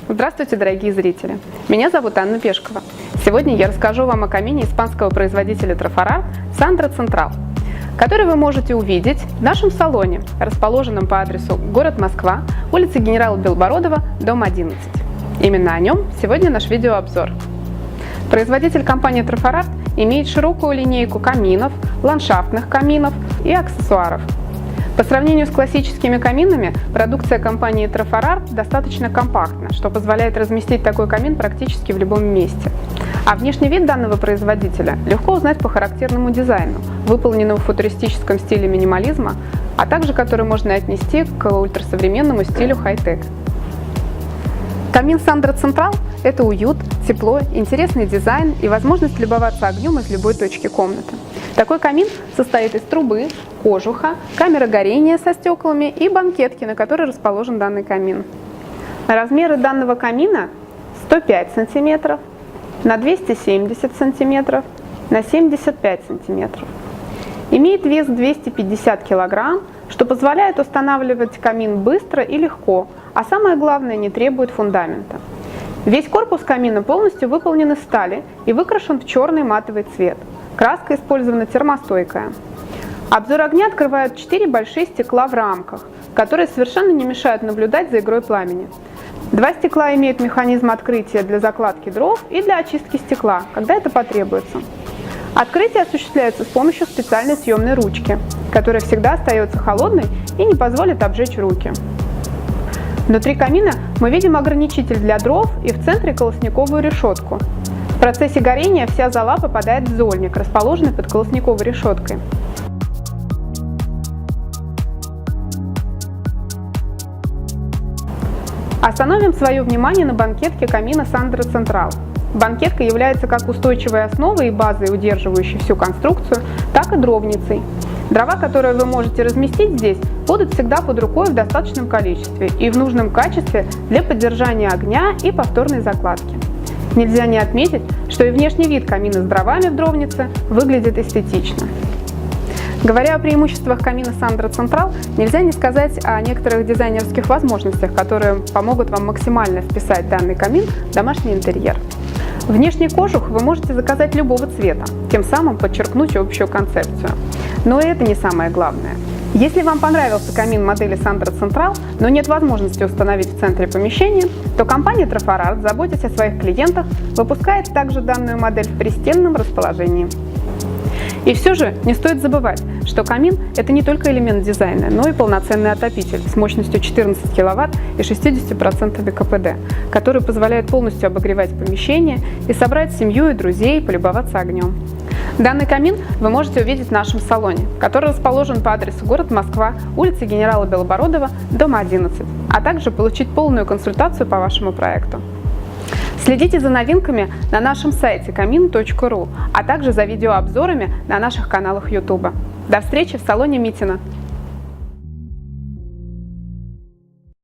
Здравствуйте, дорогие зрители! Меня зовут Анна Пешкова. Сегодня я расскажу вам о камине испанского производителя Trafarar Sandra Central, который вы можете увидеть в нашем салоне, расположенном по адресу город Москва, улица Генерала Белобородова, дом 11. Именно о нем сегодня наш видеообзор. Производитель компании Trafarar имеет широкую линейку каминов, ландшафтных каминов и аксессуаров. По сравнению с классическими каминами, продукция компании Trafarar достаточно компактна, что позволяет разместить такой камин практически в любом месте. А внешний вид данного производителя легко узнать по характерному дизайну, выполненному в футуристическом стиле минимализма, а также который можно отнести к ультрасовременному стилю хай-тек. Камин Sandra Central – это уют, тепло, интересный дизайн и возможность любоваться огнем из любой точки комнаты. Такой камин состоит из трубы, кожуха, камеры горения со стеклами и банкетки, на которой расположен данный камин. Размеры данного камина 105 см, на 270 см, на 75 см. Имеет вес 250 кг, что позволяет устанавливать камин быстро и легко, а самое главное, не требует фундамента. Весь корпус камина полностью выполнен из стали и выкрашен в черный матовый цвет. Краска использована термостойкая. Обзор огня открывают 4 большие стекла в рамках, которые совершенно не мешают наблюдать за игрой пламени. 2 стекла имеют механизм открытия для закладки дров и для очистки стекла, когда это потребуется. Открытие осуществляется с помощью специальной съемной ручки, которая всегда остается холодной и не позволит обжечь руки. Внутри камина мы видим ограничитель для дров и в центре колосниковую решетку. В процессе горения вся зола попадает в зольник, расположенный под колосниковой решеткой. Остановим свое внимание на банкетке камина Sandra Central. Банкетка является как устойчивой основой и базой, удерживающей всю конструкцию, так и дровницей. Дрова, которые вы можете разместить здесь, будут всегда под рукой в достаточном количестве и в нужном качестве для поддержания огня и повторной закладки. Нельзя не отметить, что и внешний вид камина с дровами в дровнице выглядит эстетично. Говоря о преимуществах камина Sandra Central, нельзя не сказать о некоторых дизайнерских возможностях, которые помогут вам максимально вписать данный камин в домашний интерьер. Внешний кожух вы можете заказать любого цвета, тем самым подчеркнуть общую концепцию. Но это не самое главное. Если вам понравился камин модели Sandra Central, но нет возможности установить в центре помещения, то компания Trafarar, заботясь о своих клиентах, выпускает также данную модель в пристенном расположении. И все же не стоит забывать, что камин – это не только элемент дизайна, но и полноценный отопитель с мощностью 14 кВт и 60% КПД, который позволяет полностью обогревать помещение и собрать семью и друзей, полюбоваться огнем. Данный камин вы можете увидеть в нашем салоне, который расположен по адресу город Москва, улица Генерала Белобородова, дом 11, а также получить полную консультацию по вашему проекту. Следите за новинками на нашем сайте kamin.ru, а также за видеообзорами на наших каналах YouTube. До встречи в салоне Митина!